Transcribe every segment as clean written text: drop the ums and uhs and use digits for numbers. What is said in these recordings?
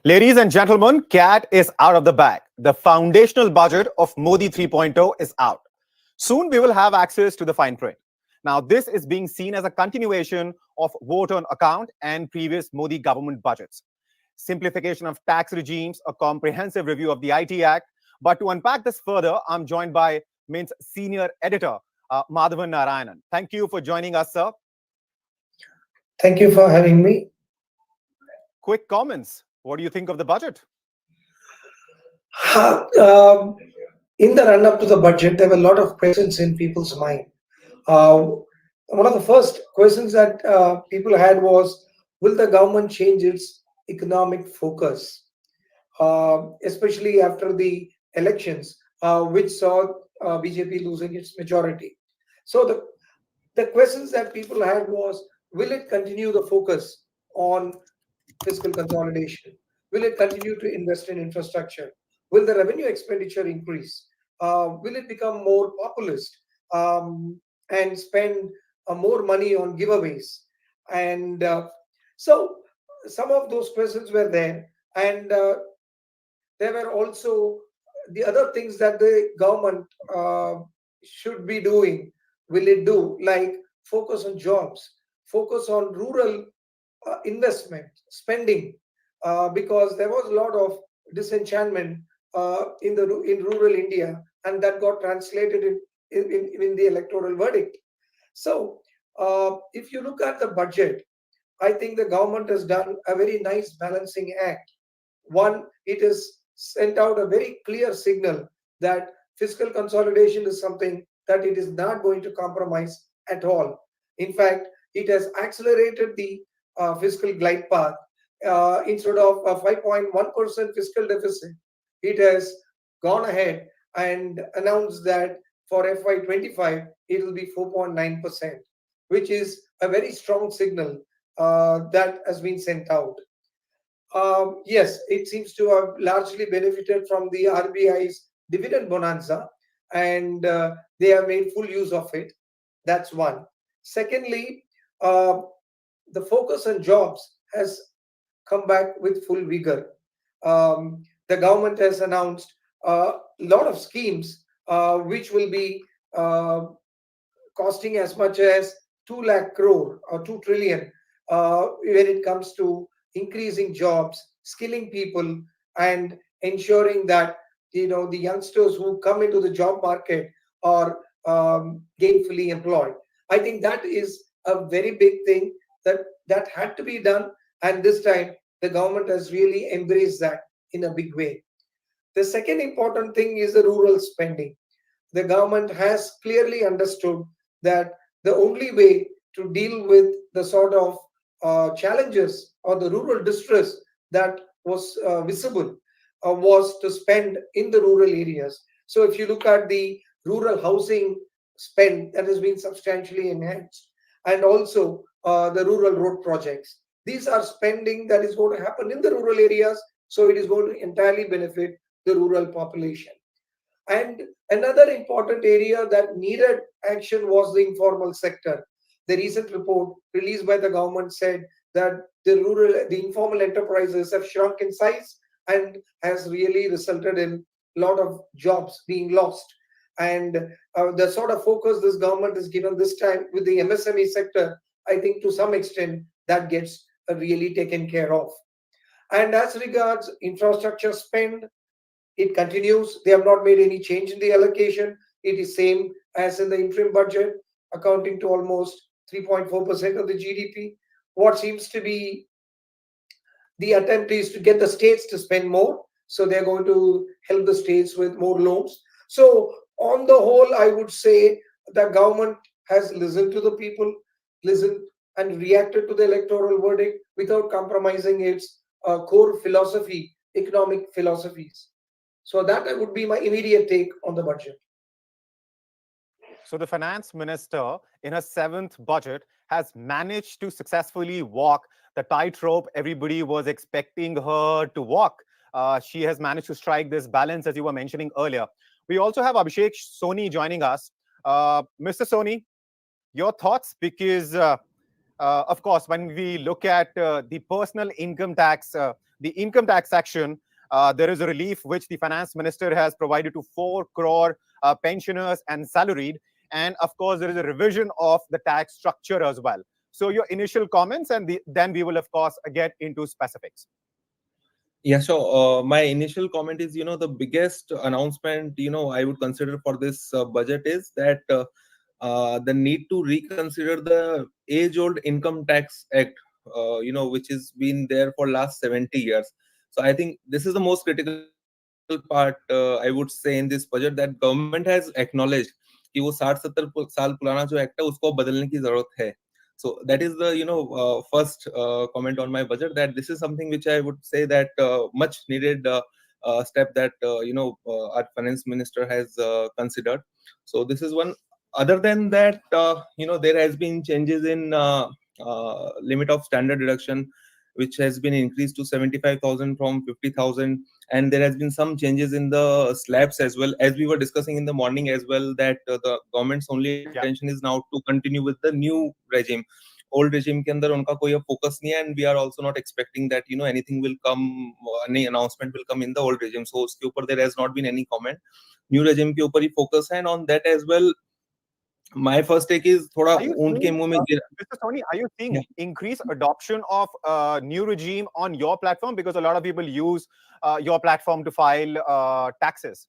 Ladies and gentlemen, cat is out of the bag. The foundational budget of Modi 3.0 is out. Soon we will have access to the fine print. Now, this is being seen as a continuation of vote on account and previous Modi government budgets. Simplification of tax regimes, a comprehensive review of the IT Act. But to unpack this further, I'm joined by Mint's senior editor, Madhavan Narayanan. Thank you for joining us, sir. Thank you for having me. Quick comments. What do you think of the budget? In the run-up to the budget, there were a lot of questions in people's mind. One of the first questions that people had was, will the government change its economic focus, especially after the elections, which saw BJP losing its majority? So the questions that people had was, will it continue the focus on fiscal consolidation? Will it continue to invest in infrastructure? Will the revenue expenditure increase? Will it become more populist and spend more money on giveaways? And so some of those questions were there. And there were also the other things that the government should be doing. Will it do, like focus on jobs, focus on rural investment, spending, because there was a lot of disenchantment in rural India, and that got translated in the electoral verdict. So, if you look at the budget, I think the government has done a very nice balancing act. One, it has sent out a very clear signal that fiscal consolidation is something that it is not going to compromise at all. In fact, it has accelerated the fiscal glide path. Instead of a 5.1% fiscal deficit, it has gone ahead and announced that for FY25 it will be 4.9%, which is a very strong signal that has been sent out. Yes, it seems to have largely benefited from the RBI's dividend bonanza, and they have made full use of it. That's one. Secondly, the focus on jobs has come back with full vigor. The government has announced a lot of schemes which will be costing as much as 2 lakh crore or 2 trillion when it comes to increasing jobs, skilling people, and ensuring that the youngsters who come into the job market are gainfully employed. I think that is a very big thing that had to be done, and this time the government has really embraced that in a big way. The second important thing is the rural spending. The government has clearly understood that the only way to deal with the sort of challenges or the rural distress that was visible was to spend in the rural areas. So if you look at the rural housing spend, that has been substantially enhanced, and also the rural road projects. These are spending that is going to happen in the rural areas, so it is going to entirely benefit the rural population. And another important area that needed action was the informal sector. The recent report released by the government said that the informal enterprises have shrunk in size and has really resulted in a lot of jobs being lost. And the sort of focus this government has given this time with the MSME sector, I think to some extent that gets really taken care of. And as regards infrastructure spend, it continues. They have not made any change in the allocation. It is same as in the interim budget, accounting to almost 3.4% of the GDP. What seems to be the attempt is to get the states to spend more. So they're going to help the states with more loans. So on the whole, I would say the government has listened to the people, listened and reacted to the electoral verdict without compromising its core philosophy, economic philosophies. So that would be my immediate take on the budget. So the finance minister, in her 7th budget, has managed to successfully walk the tightrope everybody was expecting her to walk. She has managed to strike this balance, as you were mentioning earlier. We also have Abhishek Soni joining us. Mr. Soni, your thoughts? Because, of course, when we look at the personal income tax, the income tax section, there is a relief which the finance minister has provided to 4 crore pensioners and salaried. And of course, there is a revision of the tax structure as well. So your initial comments, and then we will, of course, get into specifics. Yeah, so my initial comment is, the biggest announcement, I would consider for this budget is that the need to reconsider the age-old income tax act, which has been there for last 70 years. So I think this is the most critical part, I would say, in this budget, that government has acknowledged कि वो 60-70 साल पुराना जो act है उसको बदलने की जरूरत है. So that is the first comment on my budget, that this is something which I would say that much needed step that our finance minister has considered. So this is one. Other than that, there has been changes in limit of standard deduction, which has been increased to 75,000 from 50,000, and there has been some changes in the slabs as well, as we were discussing in the morning as well, that the government's only intention is now to continue with the new regime. Old regime के अंदर उनका कोई focus नहीं है, and we are also not expecting that anything will come, any announcement will come in the old regime. So उसके ऊपर there has not been any comment. New regime के ऊपर ही focus है, and on that as well, my first take is थोड़ा ऊंट के मुंह में Mr. Soni, are you seeing increased adoption of new regime on your platform, because a lot of people use your platform to file taxes?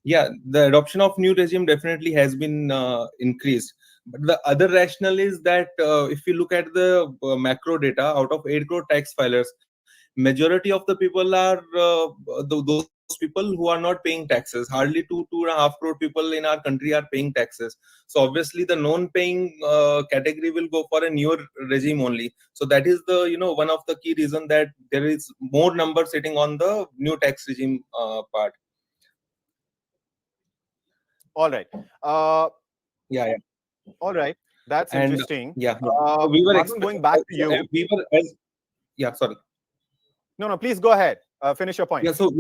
Yeah, the adoption of new regime definitely has been increased. But the other rationale is that if you look at the macro data, out of 8 crore tax filers, majority of the people are those people who are not paying taxes. Hardly 2.5 crore people in our country are paying taxes. So obviously the non-paying category will go for a newer regime only. So that is the one of the key reason that there is more number sitting on the new tax regime part. All right. Yeah. All right. That's interesting. Yeah. So we were going back to you. Sorry. No, please go ahead. Finish your point. So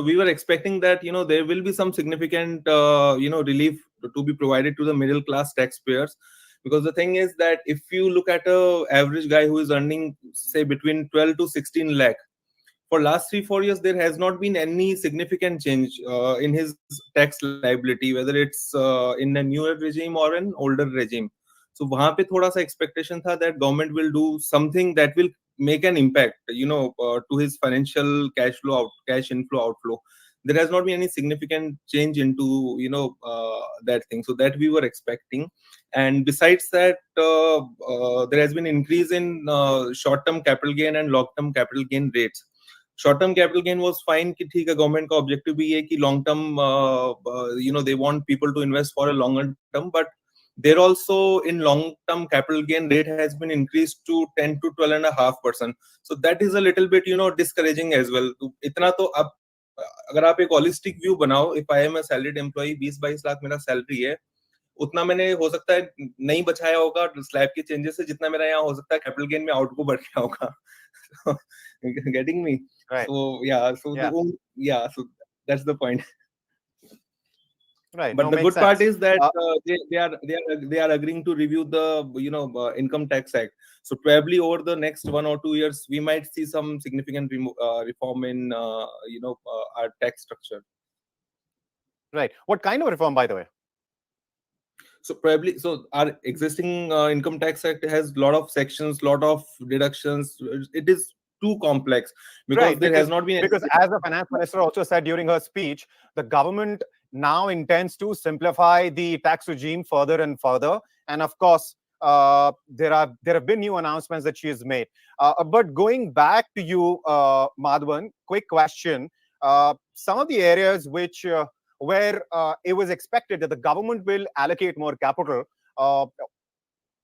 we were expecting that there will be some significant relief to be provided to the middle class taxpayers, because the thing is that if you look at a average guy who is earning say between 12 to 16 lakh, for last 3-4 years there has not been any significant change in his tax liability, whether it's in a newer regime or an older regime. So वहां पे थोड़ा सा expectation था that government will do something that will make an impact to his financial cash inflow outflow. There has not been any significant change into that thing, so that we were expecting. And besides that, there has been increase in short term capital gain and long term capital gain rates. Short term capital gain was fine कि ठीक है, government का objective भी है कि long term they want people to invest for a longer term, but there also in long term capital gain rate has been increased to 10 to 12.5%. So that is a little bit discouraging as well. इतना तो अब अगर आप एक holistic view बनाओ, if I am a salaried employee, 20-22 lakh मेरा salary है, उतना मैंने हो सकता है नहीं बचाया होगा स्लैब के चेंजेस से, जितना मेरा यहाँ हो सकता है कैपिटल गेन में आउट को बढ़ गया होगा. Getting me? Right. So that's the point. Right. But the good part is that they are agreeing to review the income tax act. So probably over the next 1 or 2 years, we might see some significant reform in our tax structure. Right. What kind of reform, by the way? So our existing income tax act has a lot of sections, lot of deductions. It is too complex because there has not been. Because as the finance minister also said during her speech, the government now intends to simplify the tax regime further and further. And of course, there have been new announcements that she has made. But going back to you, Madhavan, quick question. Some of the areas where it was expected that the government will allocate more capital,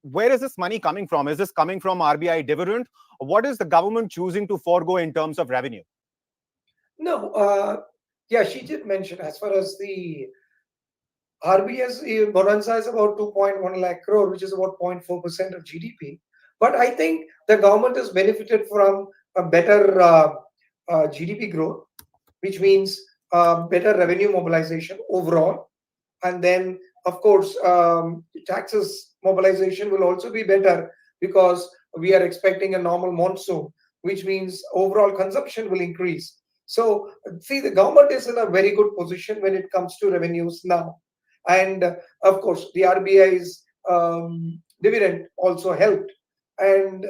where is this money coming from? Is this coming from RBI dividend? What is the government choosing to forego in terms of revenue? No, she did mention as far as the RBI's bonanza is about 2.1 lakh crore, which is about 0.4% of GDP. But I think the government has benefited from a better GDP growth, which means better revenue mobilization overall. And then, of course, taxes mobilization will also be better because we are expecting a normal monsoon. which means overall consumption will increase. So, see, the government is in a very good position when it comes to revenues now. And of course, the RBI's dividend also helped. And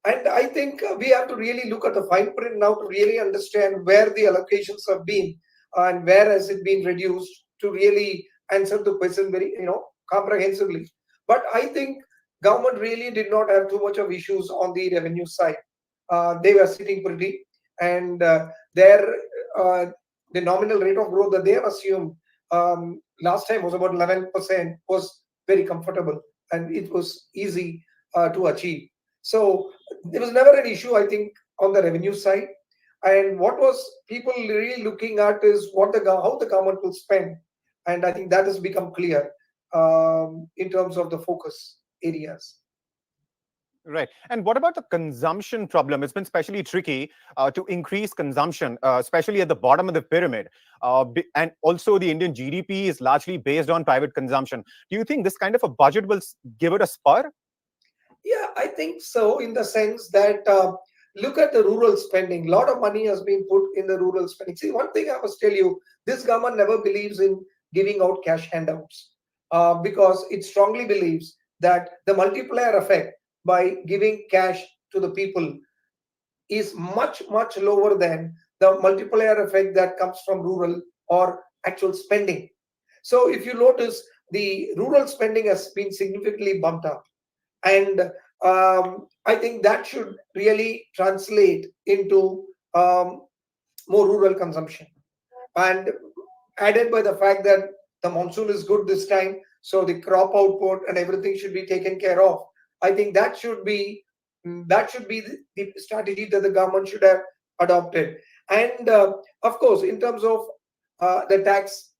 I think we have to really look at the fine print now to really understand where the allocations have been and where has it been reduced to really answer the question very, comprehensively. But I think government really did not have too much of issues on the revenue side. They were sitting pretty, and their the nominal rate of growth that they have assumed last time was about 11%, was very comfortable, and it was easy to achieve. So there was never an issue, I think, on the revenue side. And what was people really looking at is how the government will spend, and I think that has become clear in terms of the focus areas. Right. And what about the consumption problem? It's been especially tricky to increase consumption, especially at the bottom of the pyramid. And also, the Indian GDP is largely based on private consumption. Do you think this kind of a budget will give it a spur? Yeah, I think so, in the sense that look at the rural spending. A lot of money has been put in the rural spending. See, one thing I must tell you, this government never believes in giving out cash handouts because it strongly believes that the multiplier effect by giving cash to the people is much, much lower than the multiplier effect that comes from rural or actual spending. So if you notice, the rural spending has been significantly bumped up. And I think that should really translate into more rural consumption. And added by the fact that the monsoon is good this time, so the crop output and everything should be taken care of. I think that should be the strategy that the government should have adopted. And of course, in terms of the tax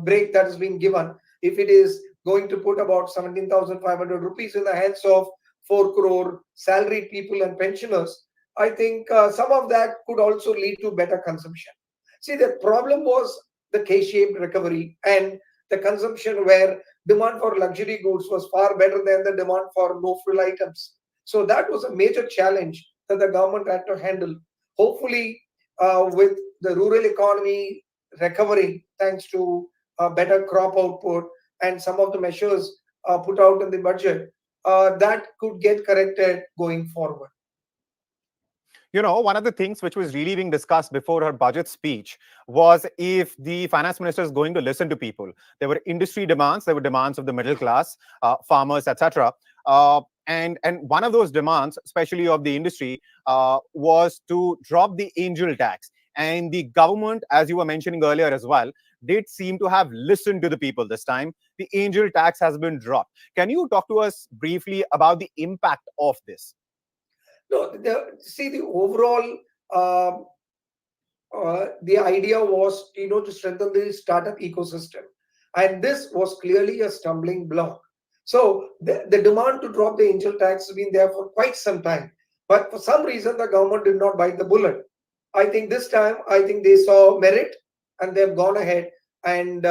break that has been given, if it is going to put about 17,500 rupees in the hands of 4 crore salaried people and pensioners, I think some of that could also lead to better consumption. See, the problem was the K-shaped recovery and the consumption where demand for luxury goods was far better than the demand for no-frill items. So that was a major challenge that the government had to handle. Hopefully, with the rural economy recovering thanks to better crop output and some of the measures put out in the budget, that could get corrected going forward. You know, one of the things which was really being discussed before her budget speech was if the finance minister is going to listen to people. There were industry demands, there were demands of the middle class, farmers, etc. And one of those demands, especially of the industry, was to drop the angel tax. And the government, as you were mentioning earlier as well, did seem to have listened to the people this time. The angel tax has been dropped. Can you talk to us briefly about the impact of this? No, the overall the idea was, to strengthen the startup ecosystem, and this was clearly a stumbling block. So the demand to drop the angel tax has been there for quite some time, but for some reason the government did not bite the bullet. I think this time, I think they saw merit and they've gone ahead and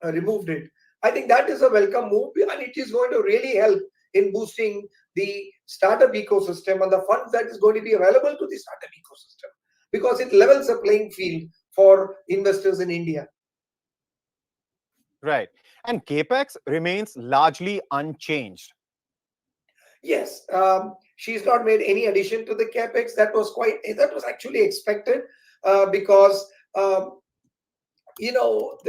removed it. I think that is a welcome move, and it is going to really help in boosting the startup ecosystem and the funds that is going to be available to the startup ecosystem, because it levels a playing field for investors in India. Right. And capex remains largely unchanged. Yes, she's not made any addition to the capex. That was actually expected because the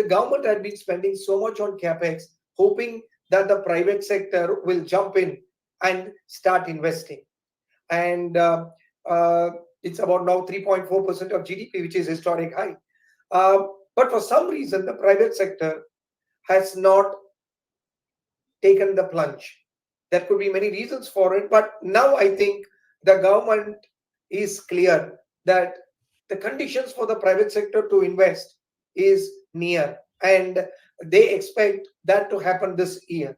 government had been spending so much on capex, hoping that the private sector will jump in and start investing. And it's about now 3.4% of GDP, which is historic high. But for some reason, the private sector has not taken the plunge. There could be many reasons for it, but now I think the government is clear that the conditions for the private sector to invest is near, and they expect that to happen this year.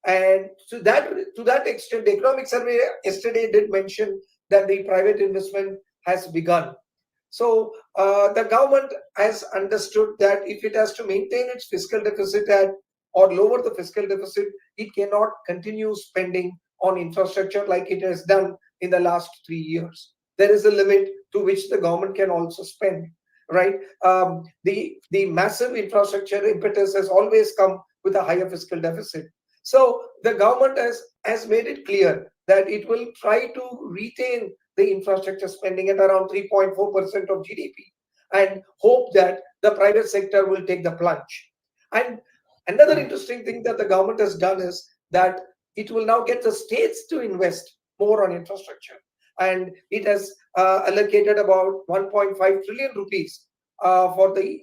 And to that extent, the economic survey yesterday did mention that the private investment has begun. So the government has understood that if it has to maintain its fiscal deficit or lower the fiscal deficit, it cannot continue spending on infrastructure like it has done in the last 3 years. there is a limit to which the government can also spend, right? The massive infrastructure impetus has always come with a higher fiscal deficit. So the government has made it clear that it will try to retain the infrastructure spending at around 3.4% of GDP and hope that the private sector will take the plunge. And another interesting thing that the government has done is that it will now get the states to invest more on infrastructure. And it has allocated about 1.5 trillion rupees for the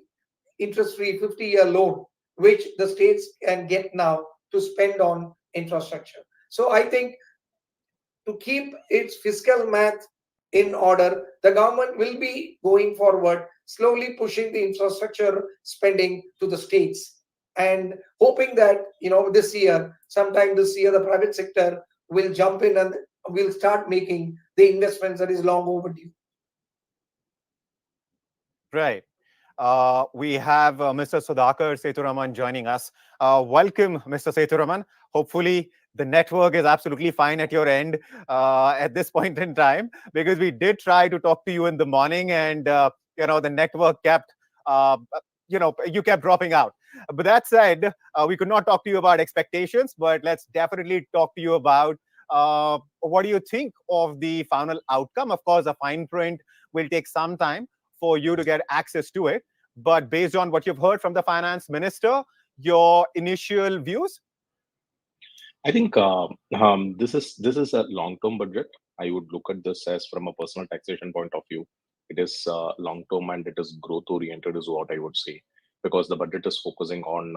interest-free 50-year loan, which the states can get now to spend on infrastructure. So I think to keep its fiscal math in order, the government will be going forward, slowly pushing the infrastructure spending to the states and hoping that, this year, sometime this year, the private sector will jump in and will start making the investments that is long overdue. Right. We have Mr. Sudhakar Sethuraman joining us. Welcome, Mr. Sethuraman. Hopefully, the network is absolutely fine at your end at this point in time, because we did try to talk to you in the morning, and the network kept, you kept dropping out. But that said, we could not talk to you about expectations, but let's definitely talk to you about what do you think of the final outcome. Of course, the fine print will take some time for you to get access to it. But based on what you've heard from the finance minister, your initial views? I think this is a long-term budget. I would look at this as from a personal taxation point of view. It is long-term and it is growth-oriented, is what I would say, because the budget is focusing on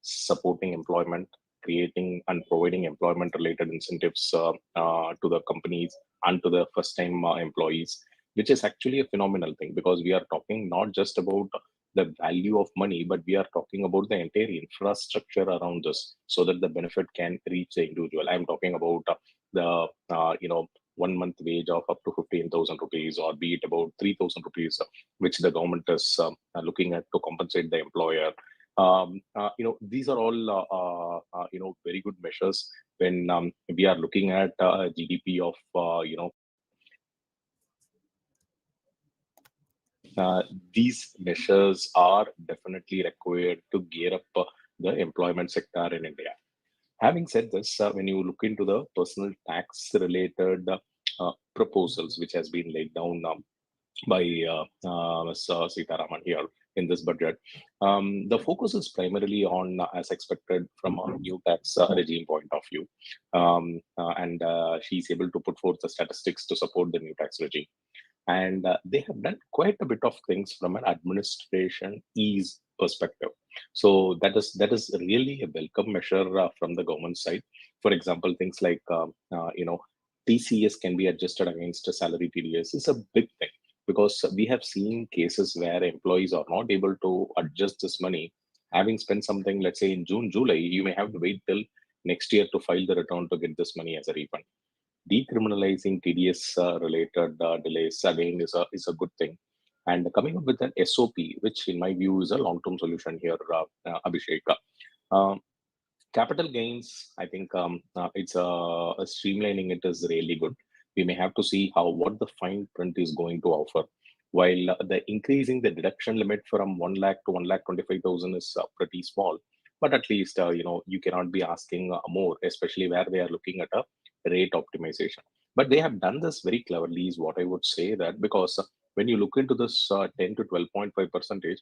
supporting employment, creating and providing employment-related incentives to the companies and to the first-time employees, which is actually a phenomenal thing, because we are talking not just about the value of money, but we are talking about the entire infrastructure around this, so that the benefit can reach the individual. I'm talking about the 1 month wage of up to 15,000 rupees, or be it about 3,000 rupees, which the government is looking at to compensate the employer. These are all very good measures when we are looking at GDP of these measures are definitely required to gear up the employment sector in India. Having said this, when you look into the personal tax related proposals which has been laid down by Ms. Sitharaman here in this budget, the focus is primarily on, as expected, from a new tax regime point of view. And she's able to put forth the statistics to support the new tax regime. And they have done quite a bit of things from an administration ease perspective. So that is really a welcome measure from the government side. For example, things like TCS can be adjusted against a salary TDS is a big thing, because we have seen cases where employees are not able to adjust this money. Having spent something, let's say in June, July, you may have to wait till next year to file the return to get this money as a refund. Decriminalizing TDS related delays again is a good thing, and coming up with an SOP, which in my view is a long term solution here, Abhishek. Um, Capital gains, I think it's a streamlining. It is really good. We may have to see how what the fine print is going to offer. While the increasing the deduction limit from 1 lakh to 1,25,000 is pretty small, but at least you cannot be asking more, especially where they are looking at a rate optimization. But they have done this very cleverly, is what I would say, that because when you look into this 10 to 12.5 percentage,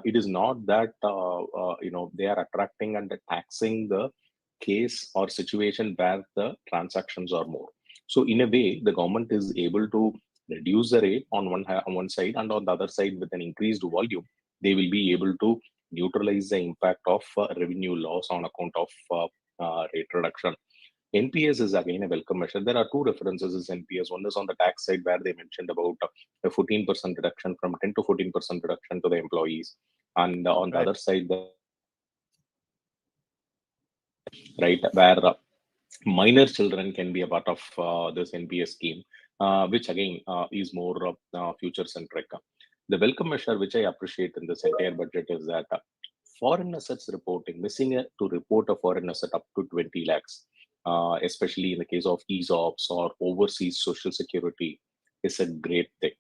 it is not that they are attracting and taxing the case or situation where the transactions are more. So in a way, the government is able to reduce the rate on on one side, and on the other side, with an increased volume, they will be able to neutralize the impact of revenue loss on account of rate reduction. NPS is again a welcome measure. There are two references as NPS. One is on the tax side, where they mentioned about a 14% reduction, from 10 to 14% reduction to the employees, and on the Right. other side, right, where minor children can be a part of this NPS scheme, which again is more future centric. The welcome measure, which I appreciate in this entire budget, is that foreign assets reporting, missing to report a foreign asset up to 20 lakhs. especially in the case of ESOPs or overseas social security, is a great thing.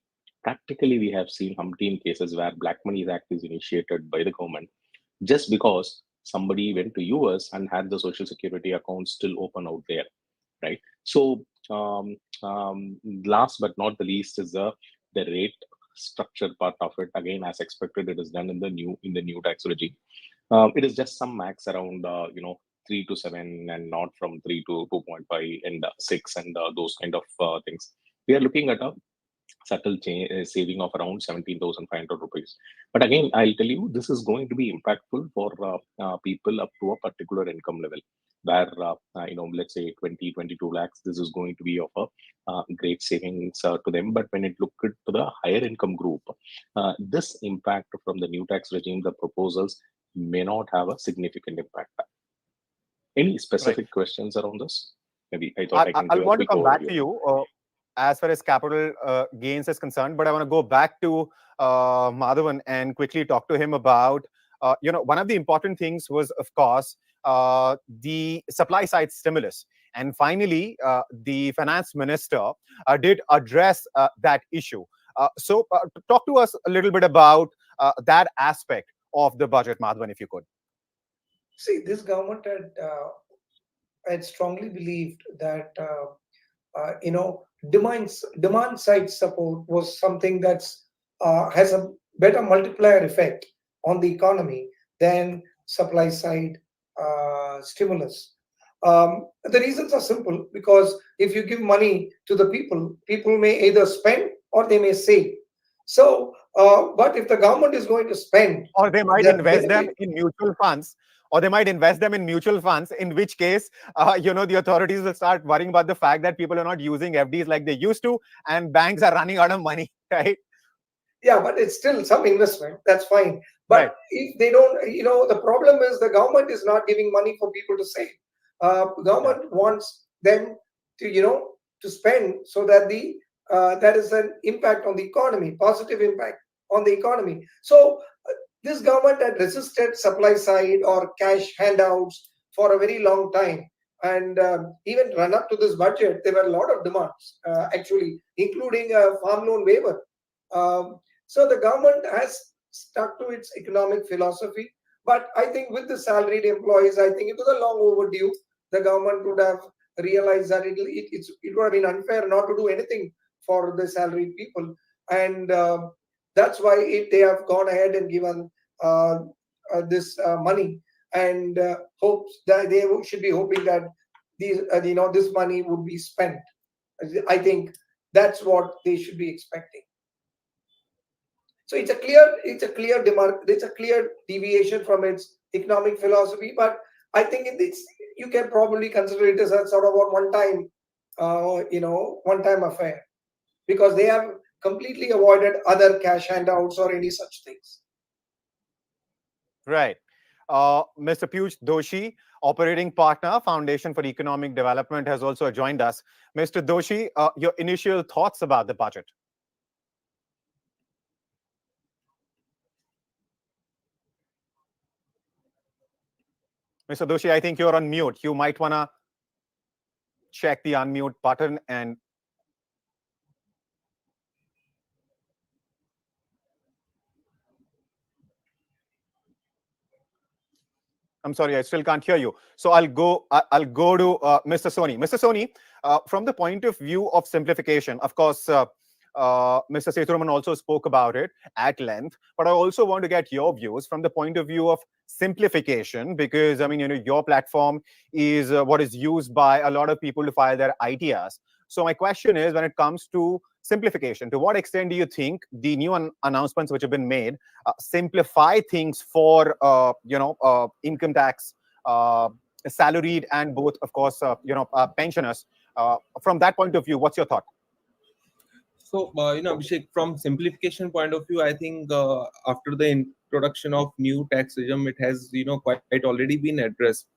Practically, we have seen umpteen cases where Black Money Act is initiated by the government just because somebody went to US and had the social security account still open out there, right? So last but not the least is the rate structure part of it. Again, as expected, it is done in the new tax regime. It is just some max around 3 to 7 and not from 3 to 2.5 and 6 and those kind of things. We are looking at a subtle saving of around 17,500 rupees. But again, I'll tell you, this is going to be impactful for people up to a particular income level, where, let's say 20, 22 lakhs, this is going to be of a great savings to them. But when it looked to the higher income group, this impact from the new tax regime, the proposals may not have a significant impact. Any specific questions around this? Maybe I thought I can I'll give a want to quick come back overview. to you as far as capital gains is concerned, but I want to go back to Madhavan and quickly talk to him about, one of the important things was, of course, the supply side stimulus. And finally, the finance minister did address that issue. So talk to us a little bit about that aspect of the budget, Madhavan, if you could. See, this government had strongly believed that demand side support was something that's has a better multiplier effect on the economy than supply side stimulus. The reasons are simple, because if you give money to the people, people may either spend or they may save. So, but if the government is going to spend, Or they might the invest them benefit, in mutual funds, in which case, the authorities will start worrying about the fact that people are not using FDs like they used to, and banks are running out of money, right? yeah, but it's still some investment. That's fine. Right. But if they don't, the problem is the government is not giving money for people to save. Government wants them to, to spend, so that that is an impact on the economy, positive impact on the economy. So this government had resisted supply side or cash handouts for a very long time. And even run up to this budget, there were a lot of demands, actually, including a farm loan waiver. So the government has stuck to its economic philosophy. But I think with the salaried employees, I think it was a long overdue. The government would have realized that it would have been unfair not to do anything for the salaried people. And that's why they have gone ahead and given this money, and hopes that they should be hoping that this money would be spent. I think that's what they should be expecting. So it's a clear deviation from its economic philosophy. But I think you can probably consider it as a sort of a one-time affair, because they have completely avoided other cash handouts or any such things. Right. Mr. Piyush Doshi, operating partner, Foundation for Economic Development, has also joined us. Mr. Doshi, your initial thoughts about the budget? Mr. Doshi, I think you're on mute. You might want to check the unmute button and I'm sorry, I still can't hear you. So I'll go to Mr. Soni. Mr. Soni, from the point of view of simplification, of course, Mr. Sethuraman also spoke about it at length, but I also want to get your views from the point of view of simplification, because your platform is what is used by a lot of people to file their ideas. So my question is, when it comes to simplification, to what extent do you think the new announcements which have been made simplify things for income tax, salaried, and both, of course, pensioners? From that point of view, what's your thought? So, Abhishek, from simplification point of view, I think after the introduction of new tax regime, it has, quite already been addressed.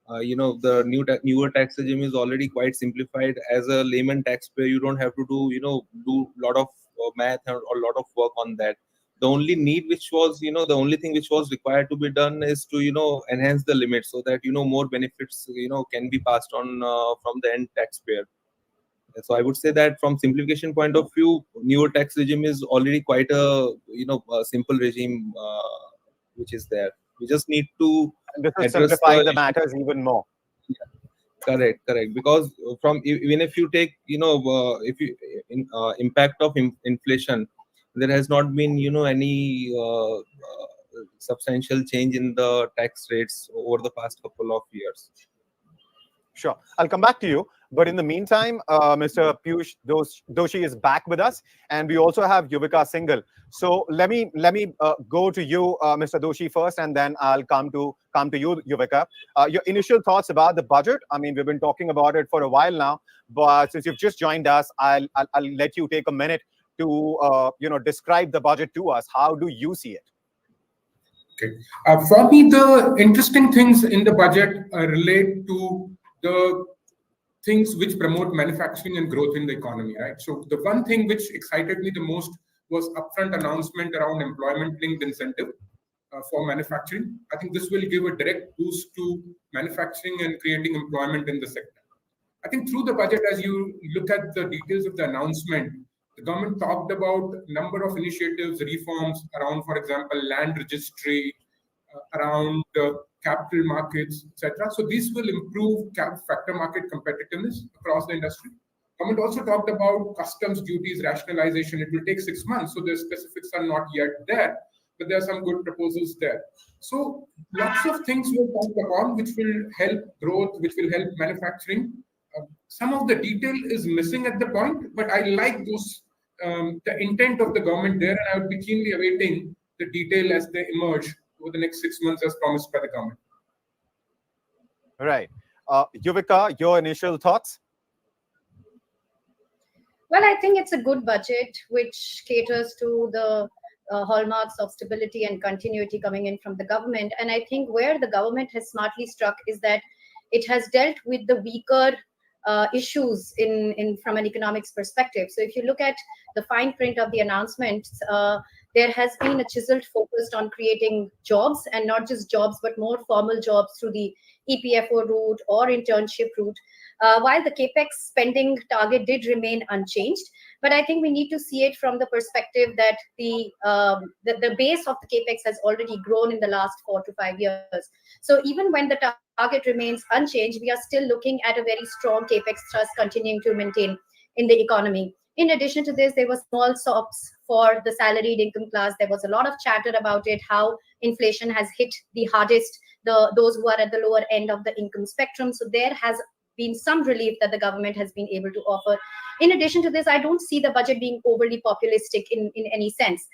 The newer tax regime is already quite simplified. As a layman taxpayer, you don't have to do a lot of math or a lot of work on that. The only need which was, the only thing which was required to be done is to, enhance the limit so that, more benefits, can be passed on from the end taxpayer. So I would say that from simplification point of view, newer tax regime is already quite a simple regime which is there. We just need to And this is address simplifying the the issue. matters even more. Correct. Because from even if you take, if you impact of inflation, there has not been, any substantial change in the tax rates over the past couple of years. Sure. I'll come back to you. But in the meantime, Mr. Piyush Doshi is back with us, and we also have Yuvika Singhal. So let me go to you, Mr. Doshi, first, and then I'll come to you, Yuvika. Your initial thoughts about the budget. I mean, we've been talking about it for a while now, but since you've just joined us, I'll let you take a minute to describe the budget to us. How do you see it? Okay. For me, the interesting things in the budget relate to the things which promote manufacturing and growth in the economy, right? So the one thing which excited me the most was upfront announcement around employment-linked incentive for manufacturing. I think this will give a direct boost to manufacturing and creating employment in the sector. I think through the budget, as you look at the details of the announcement, the government talked about a number of initiatives, reforms around, for example, land registry, around capital markets, etc. So these will improve factor market competitiveness across the industry. Government also talked about customs duties rationalization. It will take 6 months, so the specifics are not yet there, but there are some good proposals there. So lots of things will come upon which will help growth, which will help manufacturing. Some of the detail is missing at the point, but I like those the intent of the government there, and I would be keenly awaiting the detail as they emerge over the next 6 months as promised by the government. Right. Yuvika, your initial thoughts? Well, I think it's a good budget which caters to the hallmarks of stability and continuity coming in from the government. And I think where the government has smartly struck is that it has dealt with the weaker issues in from an economics perspective. So if you look at the fine print of the announcements, there has been a chiseled focus on creating jobs, and not just jobs, but more formal jobs through the EPFO route or internship route. While the capex spending target did remain unchanged, but I think we need to see it from the perspective that the base of the capex has already grown in the last 4 to 5 years. So even when the target remains unchanged, we are still looking at a very strong capex thrust continuing to maintain in the economy. In addition to this, there were small SOPs for the salaried income class. There was a lot of chatter about it, how inflation has hit the hardest those who are at the lower end of the income spectrum. So there has been some relief that the government has been able to offer. In addition to this, I don't see the budget being overly populistic in any sense.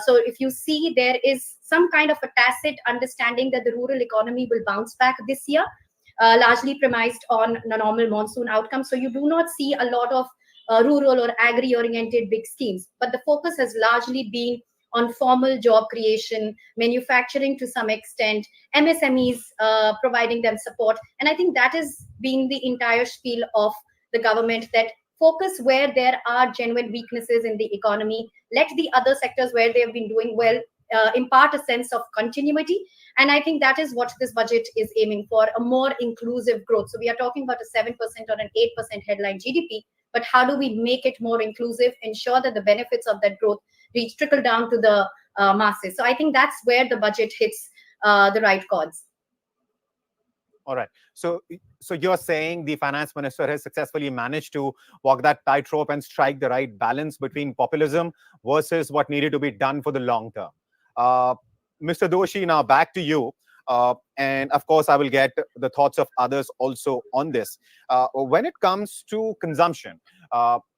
So if you see, there is some kind of a tacit understanding that the rural economy will bounce back this year, largely premised on a normal monsoon outcome. So you do not see a lot of rural or agri-oriented big schemes, but the focus has largely been on formal job creation, manufacturing to some extent, MSMEs providing them support. And I think that has been the entire spiel of the government, that focus where there are genuine weaknesses in the economy, let the other sectors where they have been doing well impart a sense of continuity. And I think that is what this budget is aiming for, a more inclusive growth. So we are talking about a 7% or an 8% headline GDP, but how do we make it more inclusive, ensure that the benefits of that growth trickle down to the masses? So I think that's where the budget hits the right chords. All right. So you're saying the finance minister has successfully managed to walk that tightrope and strike the right balance between populism versus what needed to be done for the long term. Mr. Doshi, now back to you. And of course, I will get the thoughts of others also on this. When it comes to consumption,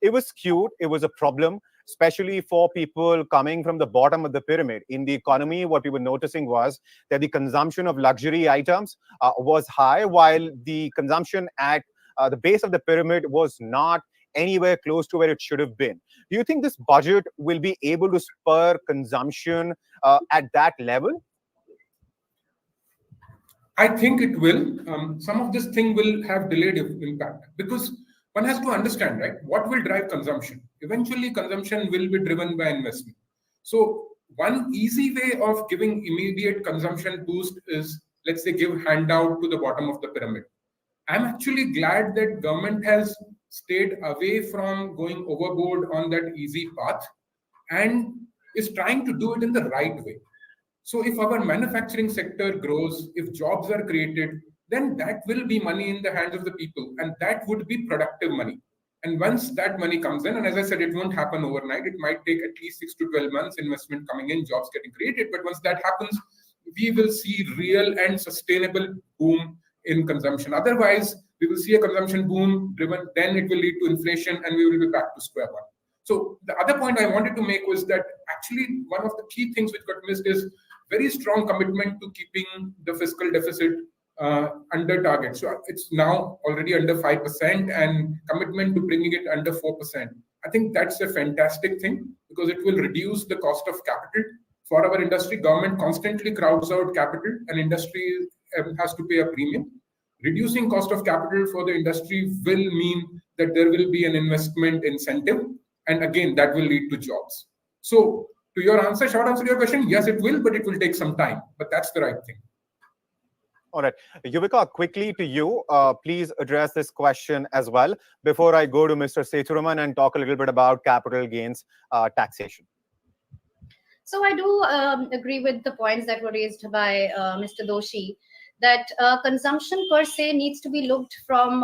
it was skewed. It was a problem, especially for people coming from the bottom of the pyramid. In the economy, what we were noticing was that the consumption of luxury items was high, while the consumption at the base of the pyramid was not anywhere close to where it should have been. Do you think this budget will be able to spur consumption at that level? I think it will. Some of this thing will have delayed impact, because one has to understand, right, what will drive consumption. Eventually, consumption will be driven by investment. So one easy way of giving immediate consumption boost is, let's say, give handout to the bottom of the pyramid. I'm actually glad that government has stayed away from going overboard on that easy path and is trying to do it in the right way. So if our manufacturing sector grows, if jobs are created, then that will be money in the hands of the people, and that would be productive money. And once that money comes in, and as I said, it won't happen overnight, it might take at least 6 to 12 months, investment coming in, jobs getting created. But once that happens, we will see real and sustainable boom in consumption. Otherwise, we will see a consumption boom driven, then it will lead to inflation, and we will be back to square one. So the other point I wanted to make was that actually one of the key things which got missed is very strong commitment to keeping the fiscal deficit under target. So it's now already under 5% and commitment to bringing it under 4%. I think that's a fantastic thing because it will reduce the cost of capital for our industry. Government constantly crowds out capital and industry has to pay a premium. Reducing cost of capital for the industry will mean that there will be an investment incentive. And again, that will lead to jobs. So to your answer, short answer to your question, yes, it will, but it will take some time. But that's the right thing. All right. Yuvika, quickly to you, please address this question as well before I go to Mr. Sethuraman and talk a little bit about capital gains taxation. So I do agree with the points that were raised by Mr. Doshi, that consumption per se needs to be looked from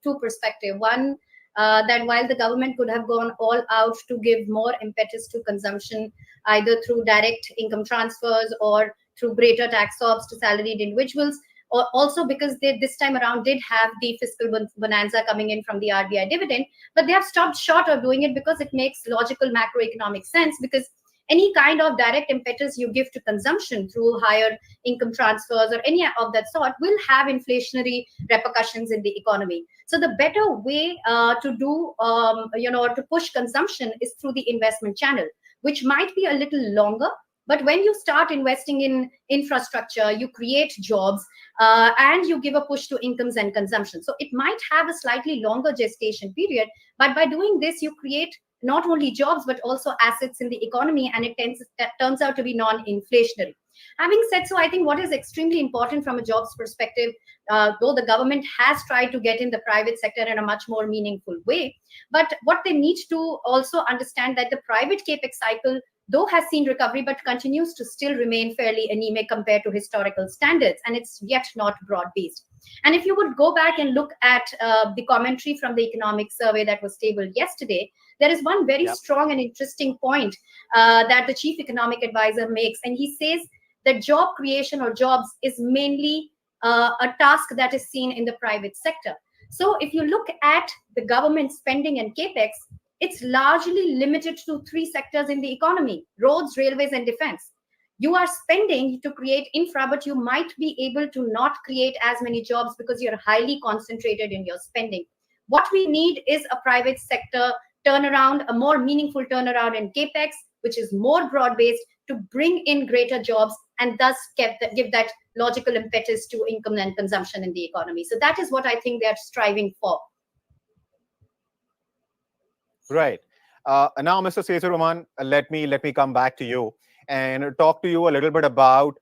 two perspectives. One, that while the government could have gone all out to give more impetus to consumption, either through direct income transfers or through greater tax ops to salaried individuals, or also because they this time around did have the fiscal bonanza coming in from the RBI dividend, but they have stopped short of doing it because it makes logical macroeconomic sense, because any kind of direct impetus you give to consumption through higher income transfers or any of that sort will have inflationary repercussions in the economy. So the better way to do, to push consumption is through the investment channel, which might be a little longer. But when you start investing in infrastructure, you create jobs and you give a push to incomes and consumption. So it might have a slightly longer gestation period, but by doing this, you create not only jobs, but also assets in the economy, and it turns out to be non-inflationary. Having said so, I think what is extremely important from a jobs perspective, though the government has tried to get in the private sector in a much more meaningful way, but what they need to also understand that the private capex cycle, though has seen recovery, but continues to still remain fairly anemic compared to historical standards, and it's yet not broad-based. And if you would go back and look at the commentary from the economic survey that was tabled yesterday, there is one very strong and interesting point that the chief economic advisor makes, and he says that job creation or jobs is mainly a task that is seen in the private sector. So if you look at the government spending and capex, it's largely limited to three sectors in the economy: roads, railways, and defense. You are spending to create infra, but you might be able to not create as many jobs because you're highly concentrated in your spending. What we need is a private sector turnaround, a more meaningful turnaround in capex, which is more broad-based, to bring in greater jobs and thus give that logical impetus to income and consumption in the economy. So that is what I think they're striving for. Right. Now, Mr. Sethuraman, let me come back to you and talk to you a little bit about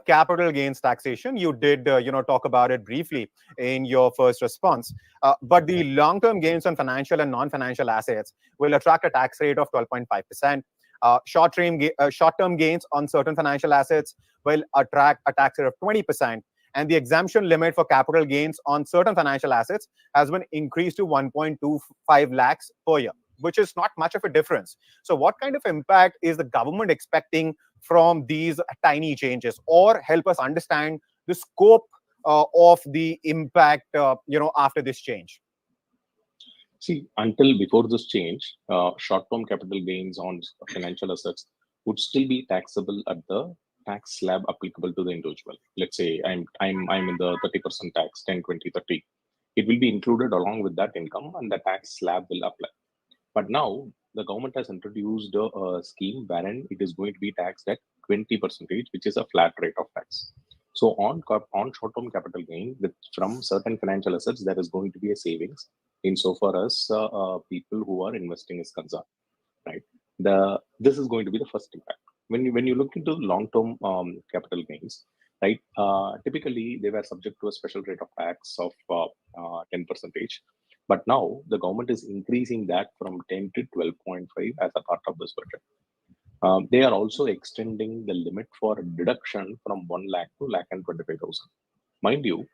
capital gains taxation. You did, talk about it briefly in your first response. But the long-term gains on financial and non-financial assets will attract a tax rate of 12.5%. Short-term gains on certain financial assets will attract a tax rate of 20%. And the exemption limit for capital gains on certain financial assets has been increased to 1.25 lakhs per year, which is not much of a difference. So what kind of impact is the government expecting from these tiny changes? Or help us understand the scope of the impact, after this change? See, until before this change, short-term capital gains on financial assets would still be taxable at the tax slab applicable to the individual. Let's say I'm in the 30% tax, 10, 20, 30. It will be included along with that income, and the tax slab will apply. But now the government has introduced a scheme wherein it is going to be taxed at 20%, which is a flat rate of tax. So on short-term capital gain from certain financial assets, there is going to be a savings insofar as people who are investing is concerned, right? This is going to be the first impact. when you look into long-term capital gains, right? Typically, they were subject to a special rate of tax of 10%. But now the government is increasing that from 10 to 12.5 as a part of this budget. They are also extending the limit for deduction from 1 lakh to lakh and 25,000. Mind you,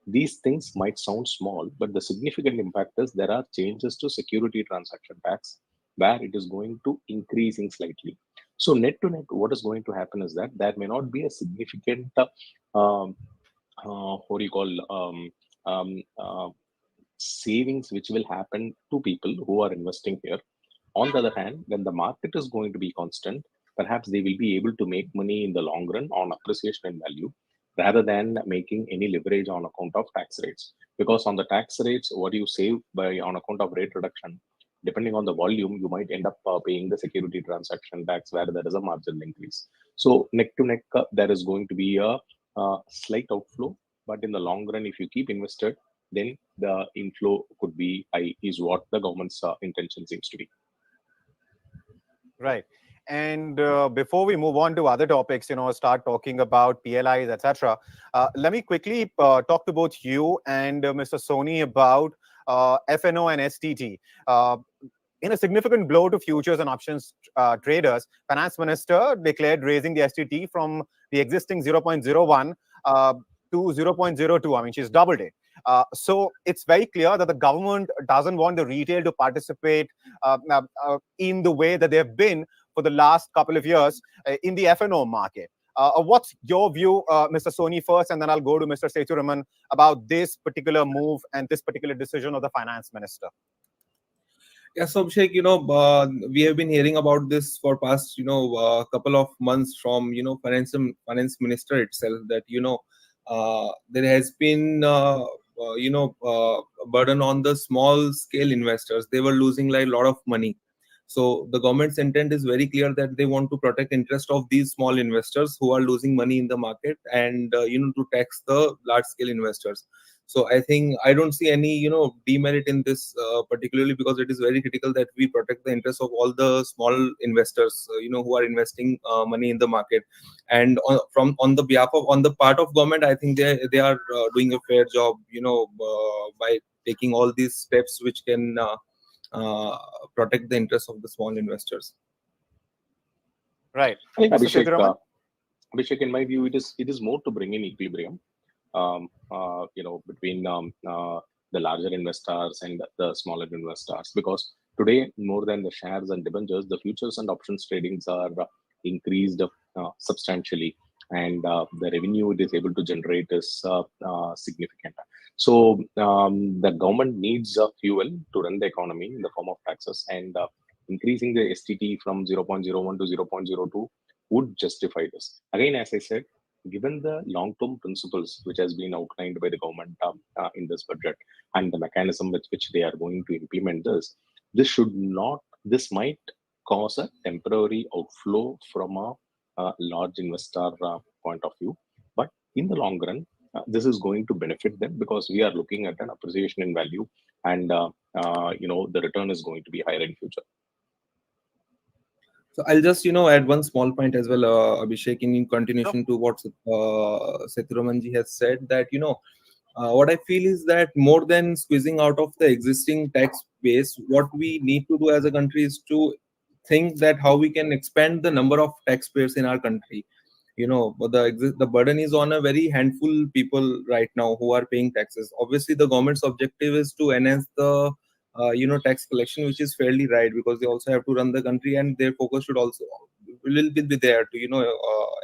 these things might sound small, but the significant impact is there are changes to security transaction tax where it is going to increasing slightly. So net to net, what is going to happen is that there may not be a significant um, what do you call um, uh, savings which will happen to people who are investing here. On the other hand, when the market is going to be constant, perhaps they will be able to make money in the long run on appreciation in value rather than making any leverage on account of tax rates. Because on the tax rates, what you save by on account of rate reduction, depending on the volume, you might end up paying the security transaction tax where there is a marginal increase. So neck to neck, there is going to be a slight outflow, but in the long run, if you keep invested, then the inflow could be high, is what the government's intention seems to be. Right. And before we move on to other topics, start talking about PLIs, etc. Let me quickly talk to both you and Mr. Soni about FNO and STT. In a significant blow to futures and options traders, Finance Minister declared raising the STT from the existing 0.01 to 0.02. I mean, she's doubled it. So it's very clear that the government doesn't want the retail to participate in the way that they've been for the last couple of years in the FNO market. What's your view, Mr. Soni, first, and then I'll go to Mr. Sethuraman about this particular move and this particular decision of the Finance Minister? Yeah, so Abhishek, we have been hearing about this for past, couple of months from, finance minister itself that, there has been, a burden on the small scale investors. They were losing like a lot of money. So the government's intent is very clear that they want to protect interest of these small investors who are losing money in the market and, to tax the large scale investors. So I don't see any, demerit in this, particularly because it is very critical that we protect the interests of all the small investors, who are investing money in the market. And on the part of government, I think they are doing a fair job, by taking all these steps which can protect the interests of the small investors. Right. I think Mr. Sethuraman? Abhishek, in my view, it is more to bring in equilibrium. Between the larger investors and the smaller investors, because today more than the shares and debentures, the futures and options tradings are increased substantially, and the revenue it is able to generate is significant. So the government needs fuel to run the economy in the form of taxes, and increasing the STT from 0.01 to 0.02 would justify this. Again, as I said, given the long-term principles which has been outlined by the government in this budget and the mechanism with which they are going to implement this might cause a temporary outflow from a large investor point of view. But in the long run, this is going to benefit them because we are looking at an appreciation in value, and the return is going to be higher in future. So I'll just, add one small point as well, Abhishek, in continuation to what Sethuramanji has said, that, what I feel is that more than squeezing out of the existing tax base, what we need to do as a country is to think that how we can expand the number of taxpayers in our country. But the burden is on a very handful people right now who are paying taxes. Obviously, the government's objective is to enhance the tax collection, which is fairly right, because they also have to run the country, and their focus should also will be there to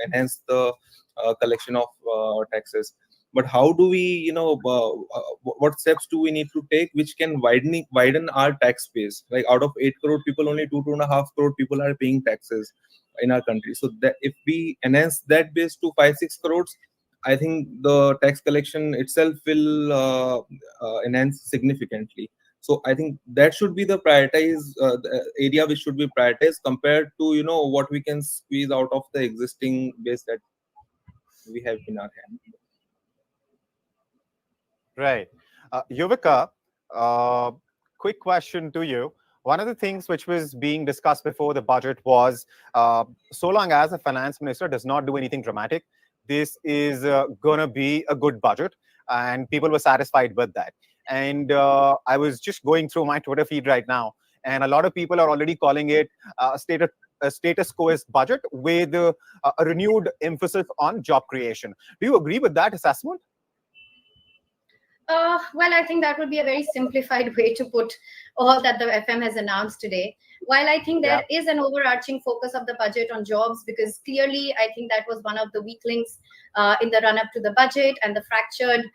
enhance the collection of taxes. But how do we what steps do we need to take which can widen our tax base? Like out of 8 crore people, only 2.5 crore people are paying taxes in our country. So that if we enhance that base to 5-6 crores, I think the tax collection itself will enhance significantly. So I think that should be the area which should be prioritized compared to what we can squeeze out of the existing base that we have in our hand. Right. Yuvika, quick question to you. One of the things which was being discussed before the budget was so long as the finance minister does not do anything dramatic, this is going to be a good budget. And people were satisfied with that. And I was just going through my Twitter feed right now, and a lot of people are already calling it a status quo budget with a renewed emphasis on job creation. Do you agree with that assessment? Well, I think that would be a very simplified way to put all that the FM has announced today. While I think there is an overarching focus of the budget on jobs, because clearly I think that was one of the weak links in the run-up to the budget, and the fractured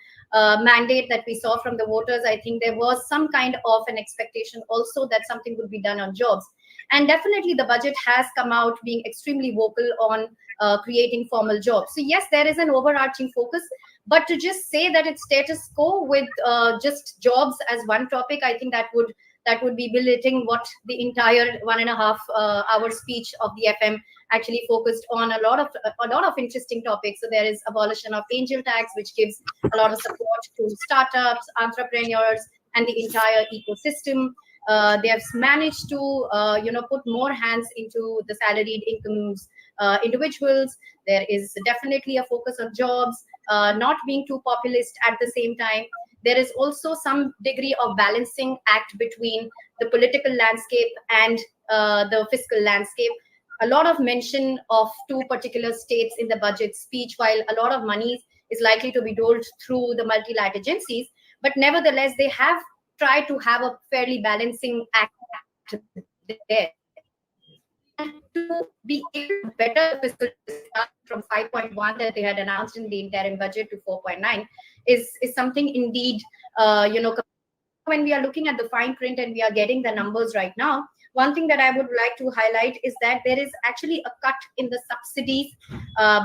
mandate that we saw from the voters. I think there was some kind of an expectation also that something would be done on jobs. And definitely the budget has come out being extremely vocal on creating formal jobs. So yes, there is an overarching focus. But to just say that it's status quo with just jobs as one topic, I think that would be belittling what the entire 1.5 hour speech of the FM actually focused on. A lot of interesting topics. So there is abolition of angel tax, which gives a lot of support to startups, entrepreneurs, and the entire ecosystem. They have managed to put more hands into the salaried incomes individuals. There is definitely a focus on jobs, not being too populist at the same time. There is also some degree of balancing act between the political landscape and the fiscal landscape. A lot of mention of 2 particular states in the budget speech, while a lot of money is likely to be doled through the multilateral agencies. But nevertheless, they have tried to have a fairly balancing act there. And to be able to better fiscal from 5.1 that they had announced in the interim budget to 4.9 is something indeed, when we are looking at the fine print and we are getting the numbers right now, one thing that I would like to highlight is that there is actually a cut in the subsidies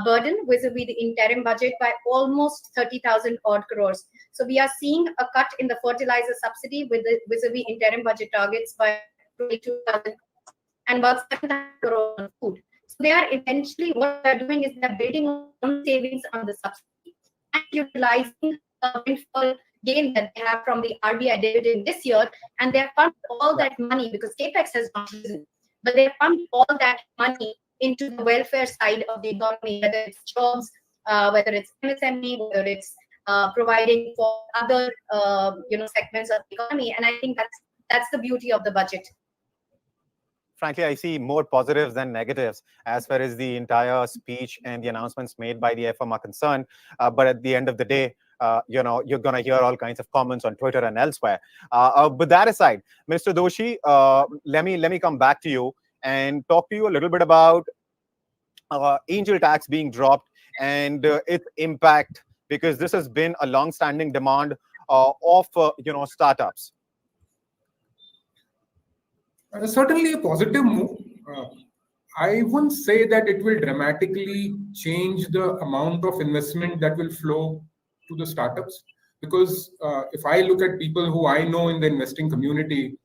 burden vis-a-vis the interim budget by almost 30,000 odd crores. So we are seeing a cut in the fertilizer subsidy vis-a-vis interim budget targets by 22,000 and about 7,000 crores on food. So they are essentially, what they're doing is they're building on savings on the subsidy and utilizing the windfall gain that they have from the RBI dividend this year, and they have pumped all that money, because capex has not risen, but they have pumped all that money into the welfare side of the economy, whether it's jobs, whether it's MSME, whether it's providing for other segments of the economy. And I think that's the beauty of the budget. Frankly, I see more positives than negatives as far as the entire speech and the announcements made by the FM are concerned. But at the end of the day, you're going to hear all kinds of comments on Twitter and elsewhere. But that aside, Mr. Doshi, let me come back to you and talk to you a little bit about angel tax being dropped and its impact, because this has been a long-standing demand of startups. Certainly a positive move. I wouldn't say that it will dramatically change the amount of investment that will flow to the startups, because if I look at people who I know in the investing community,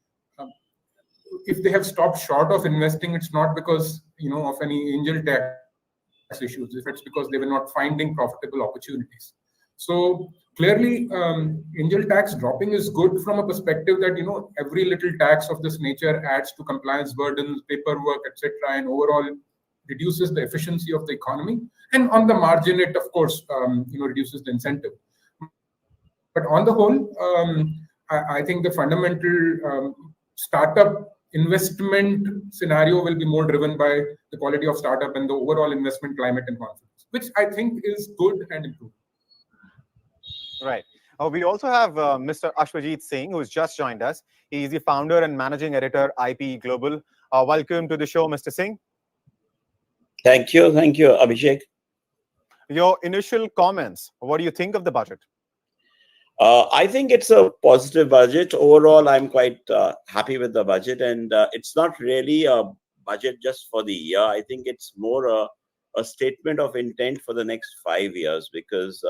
if they have stopped short of investing, it's not because of any angel tax issues. If it's because they were not finding profitable opportunities. So clearly, angel tax dropping is good from a perspective that every little tax of this nature adds to compliance burdens, paperwork, etc., and overall reduces the efficiency of the economy. And on the margin, it of course reduces the incentive. But on the whole, I think the fundamental startup investment scenario will be more driven by the quality of startup and the overall investment climate and confidence, which I think is good and improved. Right. We also have Mr. Ashwajit Singh, who has just joined us. He's the founder and managing editor, IP Global. Welcome to the show, Mr. Singh. Thank you, Abhishek. Your initial comments. What do you think of the budget? I think it's a positive budget. Overall, I'm quite happy with the budget, and it's not really a budget just for the year. I think it's more a statement of intent for the next 5 years, because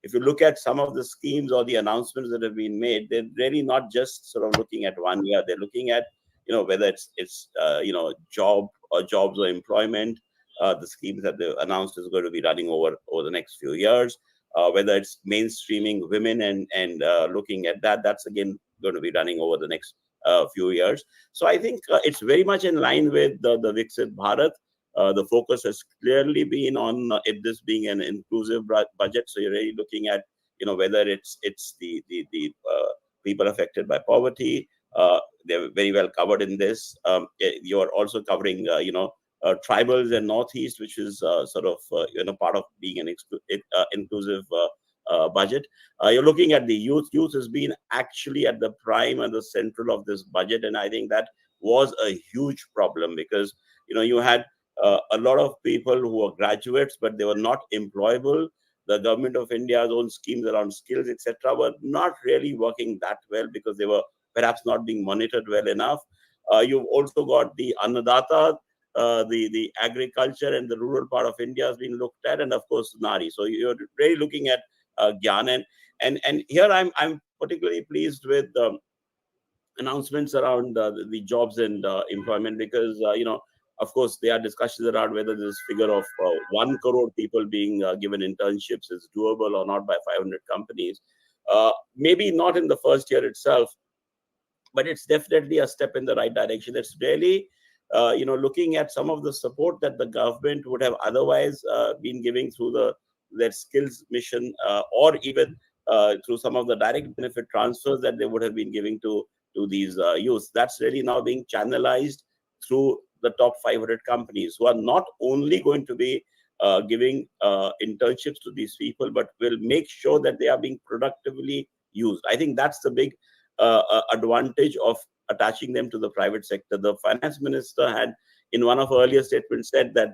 if you look at some of the schemes or the announcements that have been made, they're really not just sort of looking at 1 year. They're looking at whether it's jobs or employment. The schemes that they announced is going to be running over the next few years. Whether it's mainstreaming women and looking at that's again going to be running over the next few years. So I think it's very much in line with the Viksit Bharat. The focus has clearly been on it this being an inclusive budget. So you're really looking at, whether it's the people affected by poverty. They're very well covered in this. You're also covering, tribals and Northeast, which is sort of, part of being an inclusive budget. You're looking at the youth. Youth has been actually at the prime and the central of this budget. And I think that was a huge problem because, you had a lot of people who were graduates, but they were not employable. The government of India's own schemes around skills, etc., were not really working that well because they were perhaps not being monitored well enough. You've also got the Annadata, the agriculture and the rural part of India has been looked at, and of course Nari. So you're really looking at Gyan, and here I'm particularly pleased with announcements around the jobs and employment because of course there are discussions around whether this figure of 1 crore people being given internships is doable or not by 500 companies. Maybe not in the first year itself, but it's definitely a step in the right direction. It's really, looking at some of the support that the government would have otherwise been giving through their skills mission, or even through some of the direct benefit transfers that they would have been giving to these youths. That's really now being channelized through the top 500 companies who are not only going to be giving internships to these people, but will make sure that they are being productively used. I think that's the big advantage of attaching them to the private sector. The finance minister had, in one of her earlier statements, said that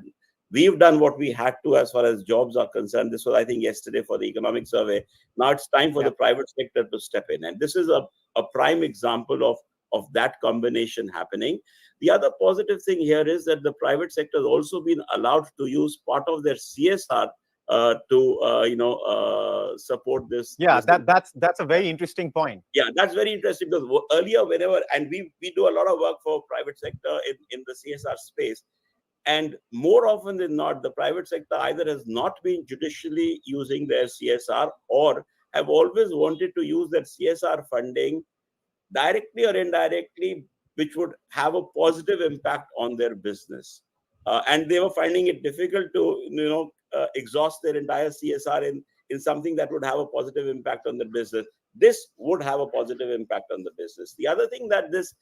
we've done what we had to as far as jobs are concerned. This was, I think, yesterday for the economic survey. Now it's time for the private sector to step in. And this is a prime example of that combination happening. The other positive thing here is that the private sector has also been allowed to use part of their CSR to support this. Yeah, that's a very interesting point. Yeah, that's very interesting because earlier, whenever, and we do a lot of work for private sector in the CSR space, and more often than not, the private sector either has not been judicially using their CSR or have always wanted to use that CSR funding directly or indirectly, which would have a positive impact on their business. And they were finding it difficult to, exhaust their entire CSR in something that would have a positive impact on the business. This would have a positive impact on the business. The other thing that this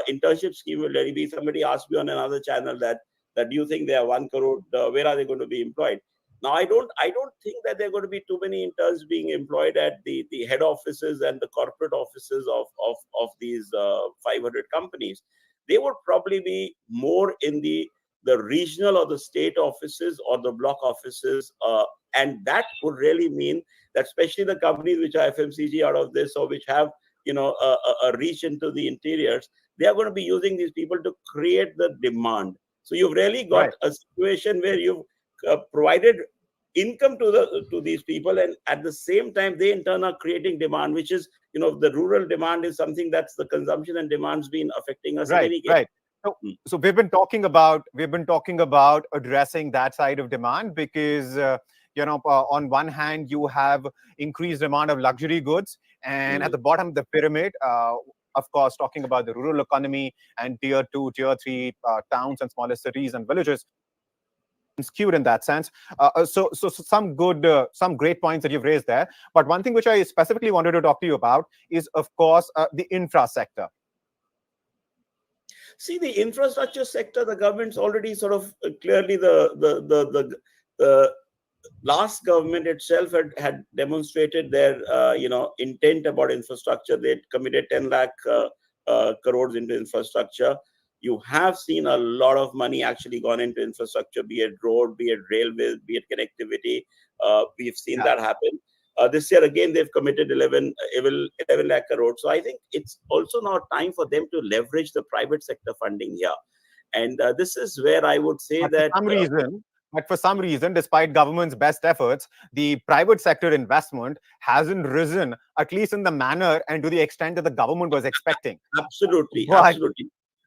internship scheme will really be, somebody asked me on another channel that do you think they are 1 crore, where are they going to be employed? Now, I don't think that there are going to be too many interns being employed at the head offices and the corporate offices of these 500 companies. They would probably be more in the regional or the state offices or the block offices. And that would really mean that especially the companies which are FMCG out of this or which have, a reach into the interiors, they are going to be using these people to create the demand. So you've really got a situation where you've provided income to these people, and at the same time they in turn are creating demand, which is, the rural demand is something that's the consumption and demand's been affecting us in any case. Right. So we've been talking about addressing that side of demand because on one hand you have increased demand of luxury goods, and at the bottom of the pyramid, of course, talking about the rural economy and tier 2, tier 3 towns and smaller cities and villages, skewed in that sense. So some great points that you've raised there. But one thing which I specifically wanted to talk to you about is, of course, the infra sector. See, the infrastructure sector, the government's already sort of clearly the last government itself had demonstrated their intent about infrastructure. They committed 10 lakh crores into infrastructure. You have seen a lot of money actually gone into infrastructure, be it road, be it railways, be it connectivity. We've seen that happen. This year again, they've committed 11 lakh crores. So I think it's also now time for them to leverage the private sector funding here. And this is where I would say that for some reason, despite government's best efforts, the private sector investment hasn't risen, at least in the manner and to the extent that the government was expecting. Absolutely.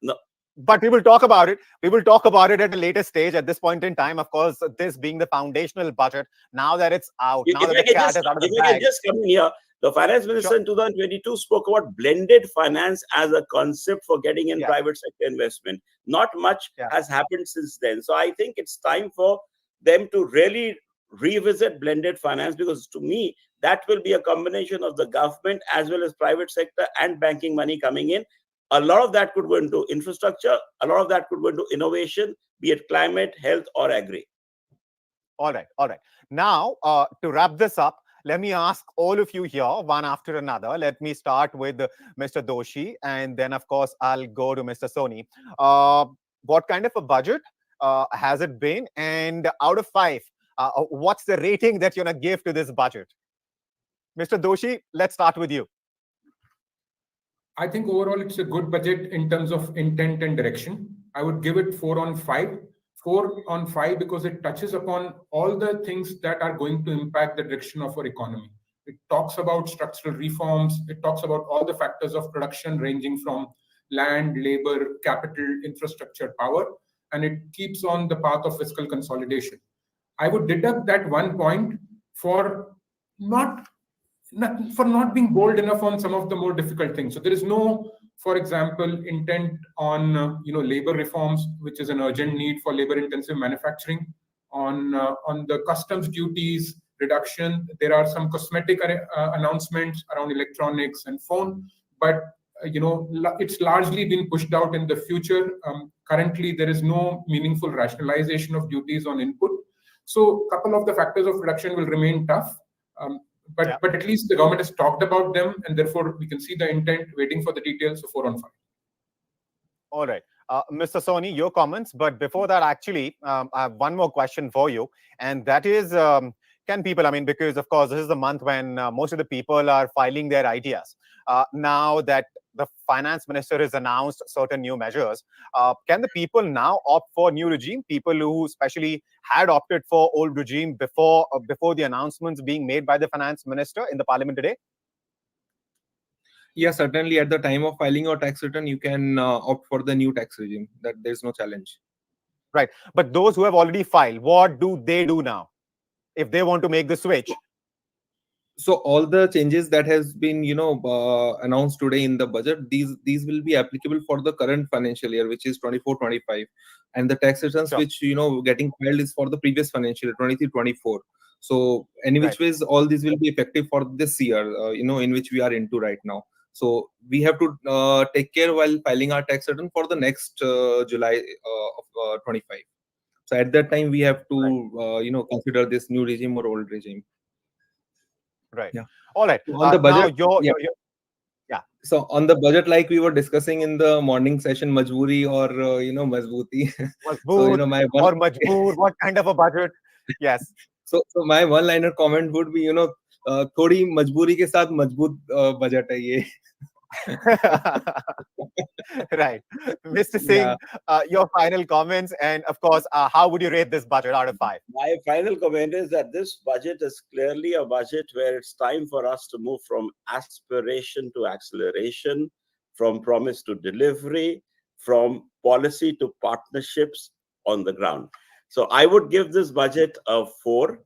No. But we will talk about it. We will talk about it at a later stage. At this point in time, of course, this being the foundational budget, now that it's out, now that the cat is out of the bag. Just come in here. The finance minister in 2022 spoke about blended finance as a concept for getting in private sector investment. Not much has happened since then. So I think it's time for them to really revisit blended finance, because to me, that will be a combination of the government as well as private sector and banking money coming in. A lot of that could go into infrastructure. A lot of that could go into innovation, be it climate, health, or agri. All right. All right. Now, to wrap this up, let me ask all of you here, one after another. Let me start with Mr. Doshi, and then, of course, I'll go to Mr. Soni. What kind of a budget has it been? And out of 5, what's the rating that you're going to give to this budget? Mr. Doshi, let's start with you. I think overall it's a good budget in terms of intent and direction. I would give it 4 on 5. 4 on 5 because it touches upon all the things that are going to impact the direction of our economy. It talks about structural reforms. It talks about all the factors of production ranging from land, labor, capital, infrastructure, power, and it keeps on the path of fiscal consolidation. I would deduct that 1 point for not being bold enough on some of the more difficult things. So there is no, for example, intent on labor reforms, which is an urgent need for labor-intensive manufacturing. On the customs duties reduction, there are some cosmetic announcements around electronics and phone, but it's largely been pushed out in the future. Currently, there is no meaningful rationalization of duties on input. So a couple of the factors of reduction will remain tough. But at least the government has talked about them, and therefore we can see the intent, waiting for the details. So 4 on 5. All right. Mr. Soni, your comments. But before that, actually, I have one more question for you. And that is, can people, because of course, this is the month when most of the people are filing their ideas. Now that the finance minister has announced certain new measures, can the people now opt for new regime? People who especially had opted for old regime before the announcements being made by the finance minister in the parliament today? Yeah, certainly at the time of filing your tax return, you can opt for the new tax regime. That there's no challenge. Right. But those who have already filed, what do they do now if they want to make the switch? So all the changes that has been announced today in the budget, these will be applicable for the current financial year, which is 24-25, and the tax returns which getting filed is for the previous financial year, 23-24. So any which ways, all these will be effective for this year, in which we are into right now. So we have to take care while filing our tax return for the next July of 25. So at that time we have to consider this new regime or old regime. Right. Yeah. All right. On the budget, yeah. So on the budget, like we were discussing in the morning session, majburi or mazbooti. So or majboor, what kind of a budget? Yes. So my one-liner comment would be, थोड़ी मजबूरी के साथ मजबूत budget है ये. Right. Mr. Singh, your final comments, and of course, how would you rate this budget out of 5? My final comment is that this budget is clearly a budget where it's time for us to move from aspiration to acceleration, from promise to delivery, from policy to partnerships on the ground. So I would give this budget a 4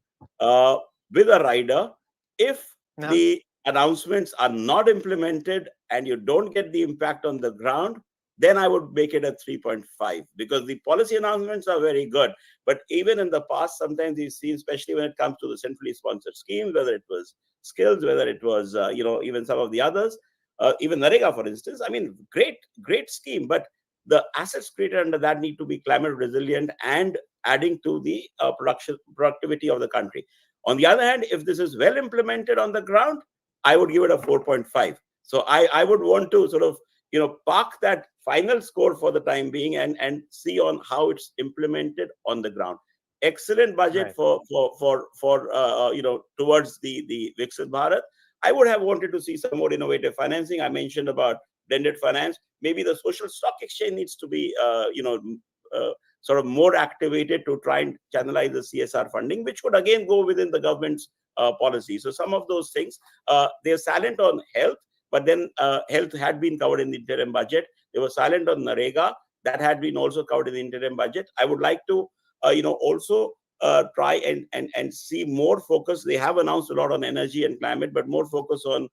with a rider. If the announcements are not implemented and you don't get the impact on the ground, then I would make it a 3.5, because the policy announcements are very good. But even in the past, sometimes we've seen, especially when it comes to the centrally sponsored schemes, whether it was skills, whether it was, even some of the others, even Narega, for instance, great scheme. But the assets created under that need to be climate resilient and adding to the productivity of the country. On the other hand, if this is well implemented on the ground, I would give it a 4.5. So I would want to sort of, park that final score for the time being and see on how it's implemented on the ground. Excellent budget for towards the Viksit Bharat. I would have wanted to see some more innovative financing. I mentioned about blended finance. Maybe the social stock exchange needs to be, sort of more activated to try and channelize the CSR funding, which could again go within the government's policy. So some of those things, they're silent on health, but then health had been covered in the interim budget. They were silent on Narega. That had been also covered in the interim budget. I would like to, also try and see more focus. They have announced a lot on energy and climate, but more focus on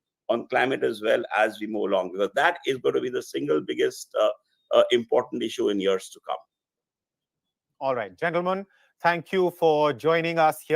climate as well as we move along, because that is going to be the single biggest important issue in years to come. All right, gentlemen, thank you for joining us here.